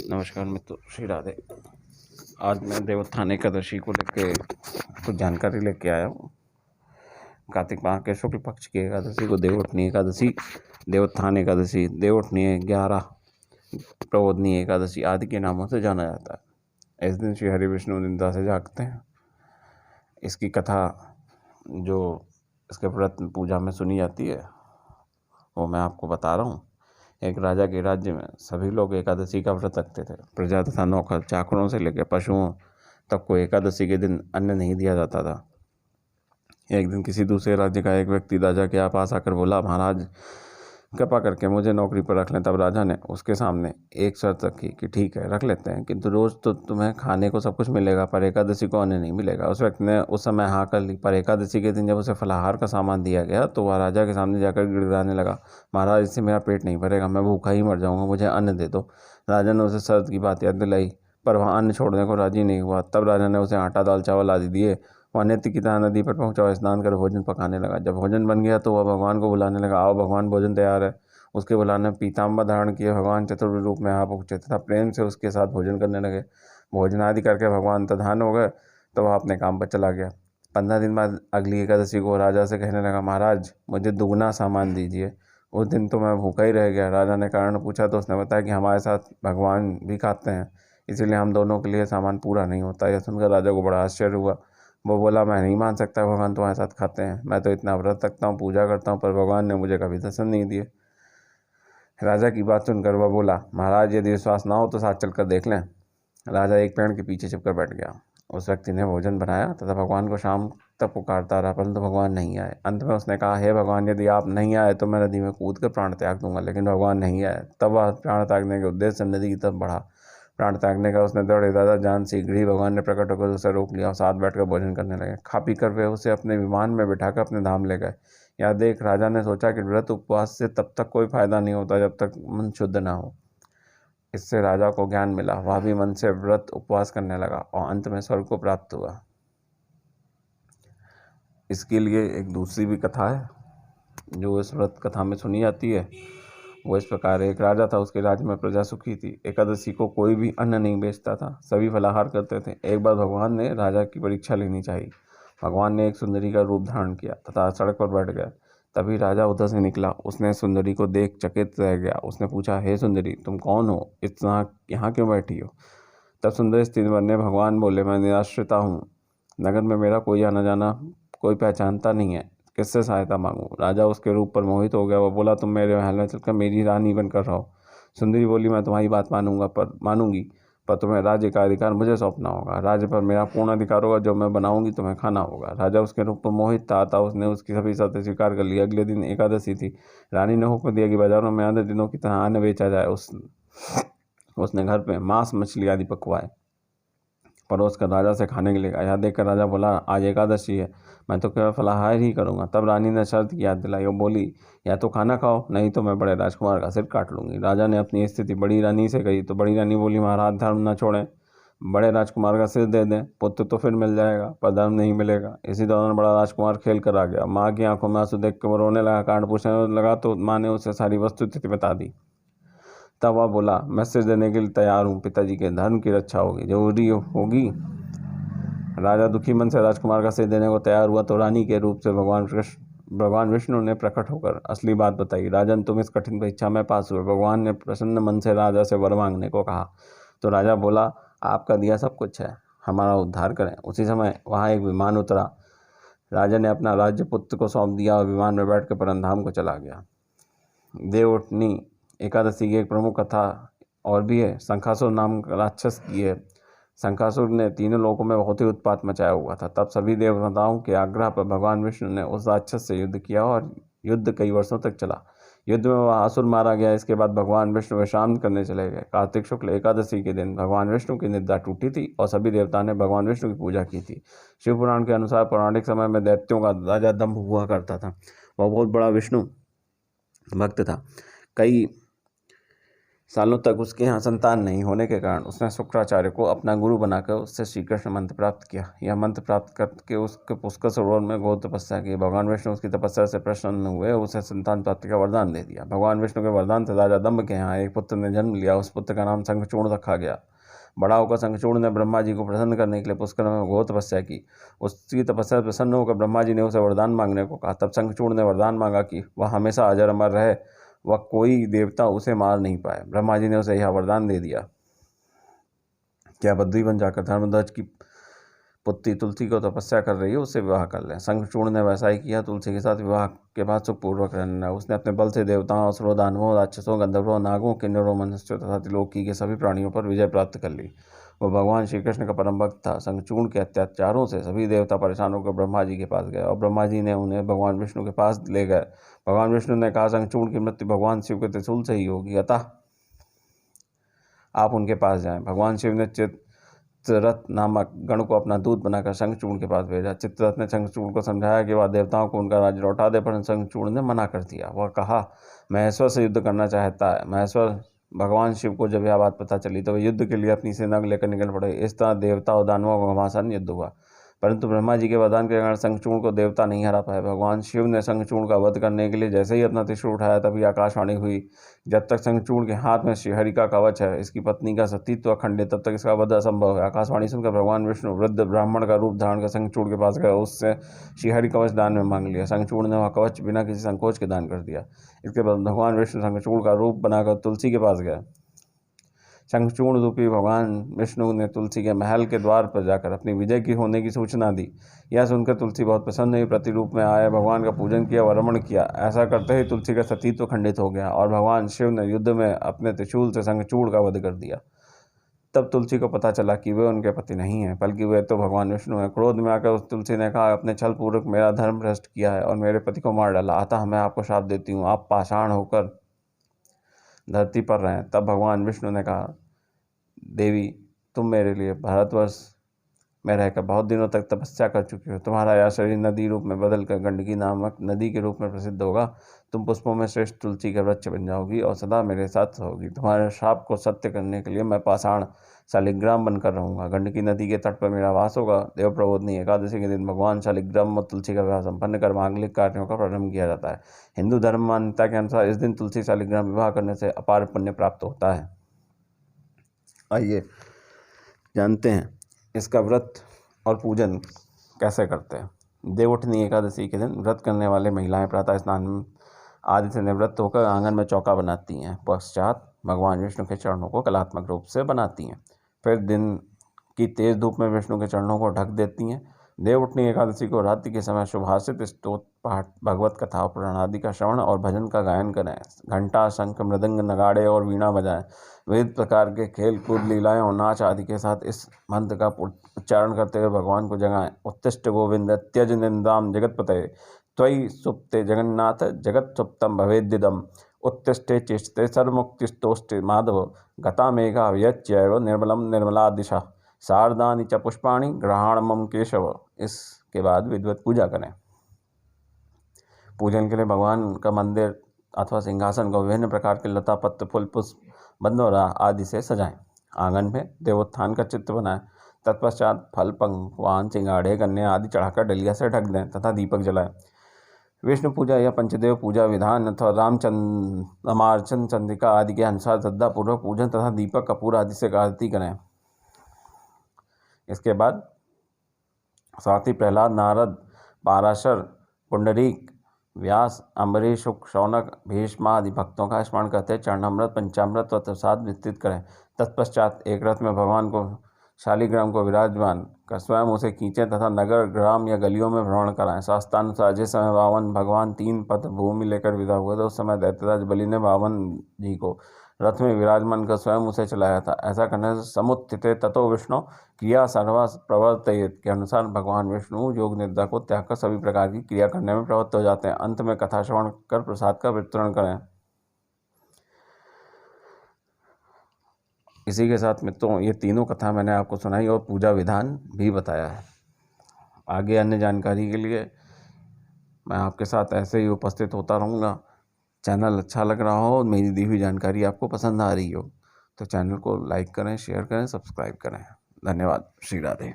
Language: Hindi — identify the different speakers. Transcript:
Speaker 1: नमस्कार मित्रों, श्री राधे। आज मैं देवोत्थान एकादशी को लेके कुछ जानकारी लेके आया हूँ। कार्तिक माह के शुक्ल पक्ष की एकादशी को देवोठनी एकादशी, देवोत्थान एकादशी, देवोठनी 11, प्रबोधनी एकादशी आदि के नामों से जाना जाता है। इस दिन श्री हरि विष्णु निंदा से जागते हैं। इसकी कथा जो इसके व्रत पूजा में सुनी जाती है वो मैं आपको बता रहा हूँ। एक राजा के राज्य में सभी लोग एकादशी का व्रत रखते थे। प्रजा तथा नौकर चाकरों से लेकर पशुओं तक को एकादशी के दिन अन्न नहीं दिया जाता था। एक दिन किसी दूसरे राज्य का एक व्यक्ति राजा के पास आकर बोला, महाराज कृपा करके मुझे नौकरी पर रख लें। तब राजा ने उसके सामने एक शर्त रखी कि ठीक है, रख लेते हैं, किंतु रोज तो तुम्हें खाने को सब कुछ मिलेगा, पर एकादशी को अन्न नहीं मिलेगा। उस व्यक्ति ने उस समय हाँ कर ली। पर एकादशी के दिन जब उसे फलाहार का सामान दिया गया तो वह राजा के सामने जाकर गिड़गिड़ाने लगा, महाराज इससे मेरा पेट नहीं भरेगा, मैं भूखा ही मर जाऊंगा, मुझे अन्न दे दो। राजा ने उसे शर्त की बात याद दिलाई, पर वह अन्न छोड़ने को राजी नहीं हुआ। तब राजा ने उसे आटा, दाल, चावल आदि दिए। वह नित्य की तरह नदी पर पहुंचा और स्नान कर भोजन पकाने लगा। जब भोजन बन गया तो वह भगवान को बुलाने लगा, आओ भगवान, भोजन तैयार है। उसके बुलाने पीताम्बर धारण किए भगवान चतुर्थ रूप में यहाँ पहुँचे तथा प्रेम से उसके साथ भोजन करने लगे। भोजन आदि करके भगवान तधान हो गए तो वह अपने काम पर चला गया। 15 दिन बाद अगली एकादशी को राजा से कहने लगा, महाराज मुझे दुगना सामान दीजिए। उस दिन तो मैं भूखा ही रह गया। राजा ने कारण पूछा तो उसने बताया कि हमारे साथ भगवान भी खाते हैं, इसीलिए हम दोनों के लिए सामान पूरा नहीं होता। यह सुनकर राजा को बड़ा आश्चर्य हुआ। वो बोला, मैं नहीं मान सकता भगवान तुम्हारे साथ खाते हैं। मैं तो इतना व्रत रखता हूँ, पूजा करता हूँ, पर भगवान ने मुझे कभी दर्शन नहीं दिए। राजा की बात सुनकर वह बोला, महाराज यदि विश्वास ना हो तो साथ चलकर देख लें। राजा एक पेड़ के पीछे छिपकर बैठ गया। उस व्यक्ति ने भोजन बनाया तथा भगवान को शाम तक पुकारता रहा, परंतु भगवान नहीं आए। अंत में उसने कहा, हे भगवान, यदि आप नहीं आए तो मैं नदी में कूद कर प्राण त्याग दूंगा। लेकिन भगवान नहीं आए। तब वह प्राण त्यागने के उद्देश्य से नदी की तरफ बढ़ा। प्राण त्यागने का उसने दौड़ इरादा जान शीघ्र ही भगवान ने प्रकट होकर उसे रोक लिया और साथ बैठकर भोजन करने लगे। खा पी कर वे उसे अपने विमान में बिठाकर अपने धाम ले गए। यह देख राजा ने सोचा कि व्रत उपवास से तब तक कोई फायदा नहीं होता जब तक मन शुद्ध ना हो। इससे राजा को ज्ञान मिला। वह भी मन से व्रत उपवास करने लगा और अंत में स्वर्ग को प्राप्त हुआ। इसके लिए एक दूसरी भी कथा है जो इस व्रत कथा में सुनी जाती है। वो इस प्रकार है। एक राजा था, उसके राज्य में प्रजा सुखी थी। एकादशी को कोई भी अन्न नहीं बेचता था, सभी फलाहार करते थे। एक बार भगवान ने राजा की परीक्षा लेनी चाहिए। भगवान ने एक सुंदरी का रूप धारण किया तथा सड़क पर बैठ गया। तभी राजा उधर से निकला। उसने सुंदरी को देख चकित रह गया। उसने पूछा, हे सुंदरी, तुम कौन हो? इतना यहाँ क्यों बैठी हो? तब सुंदर स्त्री ने भगवान बोले, मैं निराश्रिता हूँ, नगर में मेरा कोई आना जाना कोई पहचानता नहीं है, किससे सहायता मांगूं? राजा उसके रूप पर मोहित हो गया। वह बोला, तुम मेरे महल में चलकर मेरी रानी बनकर रहो। सुंदरी बोली, मैं तुम्हारी बात मानूंगी, पर तुम्हें राज्य का अधिकार मुझे सौंपना होगा। राज्य पर मेरा पूर्ण अधिकार होगा, जो मैं बनाऊंगी तुम्हें खाना होगा। राजा उसके रूप पर मोहित था, अतः उसने उसकी सभी शर्तें स्वीकार कर ली। अगले दिन एकादशी थी। रानी ने हुक्म दिया कि बाजारों में अन्य दिनों की तरह अन्न बेचा जाए। उसने घर पे मांस, मछली आदि पकवाए, परोस कर राजा से खाने के लिए कहा। यह देखकर राजा बोला, आज एकादशी है, मैं तो केवल फलाहार ही करूंगा। तब रानी ने शर्त की याद दिलाई और बोली, या तो खाना खाओ, नहीं तो मैं बड़े राजकुमार का सिर काट लूंगी। राजा ने अपनी स्थिति बड़ी रानी से कही तो बड़ी रानी बोली, महाराज धर्म न छोड़ें, बड़े राजकुमार का सिर दे दें, पुत्र तो फिर मिल जाएगा, पर धर्म नहीं मिलेगा। इसी दौरान बड़ा राजकुमार खेल कर आ गया। माँ की आंखों में आंसू देख कर वो रोने लगा। कारण पूछने लगा तो माँ ने उसे सारी वस्तुस्थिति बता दी। तब वह बोला, मैं सिर देने के लिए तैयार हूँ, पिताजी के धर्म की रक्षा होगी, जरूरी होगी। राजा दुखी मन से राजकुमार का सिर देने को तैयार हुआ तो रानी के रूप से भगवान विष्णु ने प्रकट होकर असली बात बताई। राजन, तुम इस कठिन परीक्षा में पास हुए। भगवान ने प्रसन्न मन से राजा से वर मांगने को कहा। तो राजा बोला, आपका दिया सब कुछ है, हमारा उद्धार करें। उसी समय वहाँ एक विमान उतरा। राजा ने अपना राज्य पुत्र को सौंप दिया और विमान में बैठकर परमधाम को चला गया। देवोठनी एकादशी की एक प्रमुख कथा और भी है। शंखासुर नाम राक्षस की है। शंखासुर ने तीनों लोकों में बहुत ही उत्पात मचाया हुआ था। तब सभी देवताओं के आग्रह पर भगवान विष्णु ने उस राक्षस से युद्ध किया और युद्ध कई वर्षों तक चला। युद्ध में वह असुर मारा गया। इसके बाद भगवान विष्णु विश्राम करने चले गए। कार्तिक शुक्ल एकादशी के दिन भगवान विष्णु की निद्रा टूटी थी और सभी देवताओं ने भगवान विष्णु की पूजा की थी। शिव पुराण के अनुसार पौराणिक समय में दैत्यों का राजा दंभ हुआ करता था। वह बहुत बड़ा विष्णु भक्त था। कई सालों तक उसके यहाँ संतान नहीं होने के कारण उसने शुक्राचार्य को अपना गुरु बनाकर उससे श्री कृष्ण मंत्र प्राप्त किया। यह मंत्र प्राप्त करके उसके पुष्कर सरोवर में घोर तपस्या की। भगवान विष्णु उसकी तपस्या से प्रसन्न हुए, उसे संतान प्राप्ति का वरदान दे दिया। भगवान विष्णु के वरदान से राजा दंभ के यहाँ एक पुत्र ने जन्म लिया। उस पुत्र का नाम शंखचूर्ण रखा गया। बड़ा होकर शंखचूर्ण ने ब्रह्मा जी को प्रसन्न करने के लिए पुष्कर में घोर तपस्या की। उसकी तपस्या से प्रसन्न होकर ब्रह्मा जी ने उसे वरदान मांगने को कहा। तब शंखचूर्ण ने वरदान मांगा कि वह हमेशा अजर अमर रहे, वह कोई देवता उसे मार नहीं पाए। ब्रह्मा जी ने उसे यह वरदान दे दिया। क्या बद्री बन जाकर धर्मध्वज की पुत्री तुलसी को तपस्या कर रही है, उससे विवाह कर लें। शंखचूर्ण ने वैसा ही किया। तुलसी के साथ विवाह के बाद सुखपूर्वक रहने लगा। उसने अपने बल से देवताओं, असुरों, दानवों, राक्षसों, गंधर्वों, नागों, किन्नरों, मनुष्यों तथा त्रिलोकी के सभी प्राणियों पर विजय प्राप्त कर ली। वह भगवान श्री कृष्ण का परम भक्त था। शंखचूर्ण के अत्याचारों से सभी देवता परेशान होकर ब्रह्मा जी के पास गए और ब्रह्मा जी ने उन्हें भगवान विष्णु के पास ले गए। भगवान विष्णु ने कहा, शंखचूर्ण की मृत्यु भगवान शिव के त्रिशूल से ही होगी, अतः आप उनके पास जाएं। भगवान शिव ने चित्ररथ नामक गण को अपना दूत बनाकर शंखचूर्ण के पास भेजा। चित्ररथ ने शंखचूर्ण को समझाया कि वह देवताओं को उनका राज्य लौटा दे, पर शंखचूर्ण ने मना कर दिया। वह कहा, महेश्वर से युद्ध करना चाहता है। महेश्वर भगवान शिव को जब यह बात पता चली तो वे युद्ध के लिए अपनी सेना लेकर निकल पड़े। इस तरह देवता और दानवों का घमासान युद्ध हुआ, परंतु ब्रह्मा जी के वरदान के कारण शंखचूर्ण को देवता नहीं हरा पाए। भगवान शिव ने शंखचूर्ण का वध करने के लिए जैसे ही अपना त्रिशूल उठाया, तभी आकाशवाणी हुई, जब तक शंखचूर्ण के हाथ में श्रीहरि का कवच है, इसकी पत्नी का सतीत्व अखंड है, तब तक इसका वध असंभव है। आकाशवाणी सुनकर भगवान विष्णु वृद्ध ब्राह्मण का रूप धारण कर शंखचूर्ण के पास गए, उससे श्रीहरि कवच दान में मांग लिया। शंखचूर्ण ने वह कवच बिना किसी संकोच के दान कर दिया। इसके बाद भगवान विष्णु शंखचूर्ण का रूप बनाकर तुलसी के पास गए। शंखचूर्ण रूपी भगवान विष्णु ने तुलसी के महल के द्वार पर जाकर अपनी विजय की होने की सूचना दी। यह सुनकर तुलसी बहुत प्रसन्न हुई, प्रतिरूप में आए भगवान का पूजन किया व रमण किया। ऐसा करते ही तुलसी का सतीत्व खंडित हो गया और भगवान शिव ने युद्ध में अपने त्रिशूल से शंखचूर्ण का वध कर दिया। तब तुलसी को पता चला कि वे उनके पति नहीं हैं, बल्कि वे तो भगवान विष्णु हैं। क्रोध में आकर उस तुलसी ने कहा, अपने छल पूर्वक मेरा धर्म भ्रष्ट किया है और मेरे पति को मार डाला, अतः मैं आपको श्राप देती हूँ, आप पाषाण होकर धरती पर रहें। तब भगवान विष्णु ने कहा, देवी, तुम मेरे लिए भारतवर्ष में रहकर बहुत दिनों तक तपस्या कर चुकी हो। तुम्हारा यह शरीर नदी रूप में बदलकर गंडकी नामक नदी के रूप में प्रसिद्ध होगा। तुम पुष्पों में श्रेष्ठ तुलसी के वृक्ष बन जाओगी और सदा मेरे साथ रहोगी। तुम्हारे श्राप को सत्य करने के लिए मैं पाषाण शालिग्राम बनकर रहूंगा। गंडकी नदी के तट पर मेरा वास होगा। देव प्रबोधनी एकादशी के दिन भगवान शालिग्राम और तुलसी का विवाह संपन्न कर मांगलिक कार्यों का प्रारंभ किया जाता है। हिंदू धर्म मान्यता के अनुसार इस दिन तुलसी शालिग्राम विवाह करने से अपार पुण्य प्राप्त होता है। आइए जानते हैं इसका व्रत और पूजन कैसे करते हैं। देवउठनी एकादशी के दिन व्रत करने वाले महिलाएं प्रातः स्नान आदि से निवृत्त होकर आंगन में चौका बनाती हैं। पश्चात भगवान विष्णु के चरणों को कलात्मक रूप से बनाती हैं। फिर दिन की तेज धूप में विष्णु के चरणों को ढक देती हैं। देवउठनी एकादशी को रात्रि के समय शुभाषित स्तोत्र पाठ, भगवत कथा, पुराण आदि का श्रवण और भजन का गायन करें। घंटा, शंख, मृदंग, नगाड़े और वीणा बजाएं। विविध प्रकार के खेल कूद, लीलाएं और नाच आदि के साथ इस मंत्र का उच्चारण करते हुए भगवान को जगाएं। उत्तिष्ठ गोविंद त्यज निंदाम जगतपते त्वयि सुप्ते जगन्नाथ जगत सुप्तम भवेद्यदम उत्तिष्ठे चेष्टे सर्वमुक्तिस्तोष्टे माधव गता मेघा व्यच्यैव निर्मलम निर्मला दिशा शारदानि च पुष्पाणि ग्रहाण मम केशव। इसके बाद विधिवत पूजा करें। पूजन के लिए भगवान का मंदिर अथवा सिंहासन को विभिन्न प्रकार के लता, पत्र, फूल, पुष्प, बंदोरा आदि से सजाएं। आंगन में देवोत्थान का चित्र बनाएं। तत्पश्चात फल, पकवान, चिंगाड़े, गन्ने आदि चढ़ाकर डलिया से ढक दें तथा दीपक जलाएं। विष्णु पूजा या पंचदेव पूजा विधान अथवा रामचंद्रमार्चन चंद्रिका आदि के अनुसार श्रद्धापूर्वक पूजन तथा दीपक, कपूर आदि से आरती करें। इसके बाद साथी प्रहलाद, नारद, पाराशर, पुंडरीक, व्यास, अम्बरीश, शुक, शौनक, भीष्म आदि भक्तों का स्मरण करते चरणामृत, पंचामृत व प्रसाद वितरित करें। तत्पश्चात एक रथ में भगवान को शालिग्राम को विराजमान कर स्वयं उसे खींचें तथा नगर, ग्राम या गलियों में भ्रमण कराएं। शास्त्रानुसार जिस समय भगवान 3 पथ भूमि लेकर विदा हुए थे, उस समय दैत्यराज बलि ने बावन जी को रथ में विराजमान कर स्वयं उसे चलाया था। ऐसा करने से समुत्थिते ततो विष्णु क्रिया सर्वा प्रवर्तयेत के अनुसार भगवान विष्णु योग निद्रा को त्याग कर सभी प्रकार की क्रिया करने में प्रवृत्त हो जाते हैं। अंत में कथा श्रवण कर प्रसाद का वितरण करें। इसी के साथ मित्रों, ये तीनों कथा मैंने आपको सुनाई और पूजा विधान भी बताया है। आगे अन्य जानकारी के लिए मैं आपके साथ ऐसे ही उपस्थित होता रहूँगा। चैनल अच्छा लग रहा हो, मेरी दी हुई जानकारी आपको पसंद आ रही हो, तो चैनल को लाइक करें, शेयर करें, सब्सक्राइब करें। धन्यवाद। श्री राधे।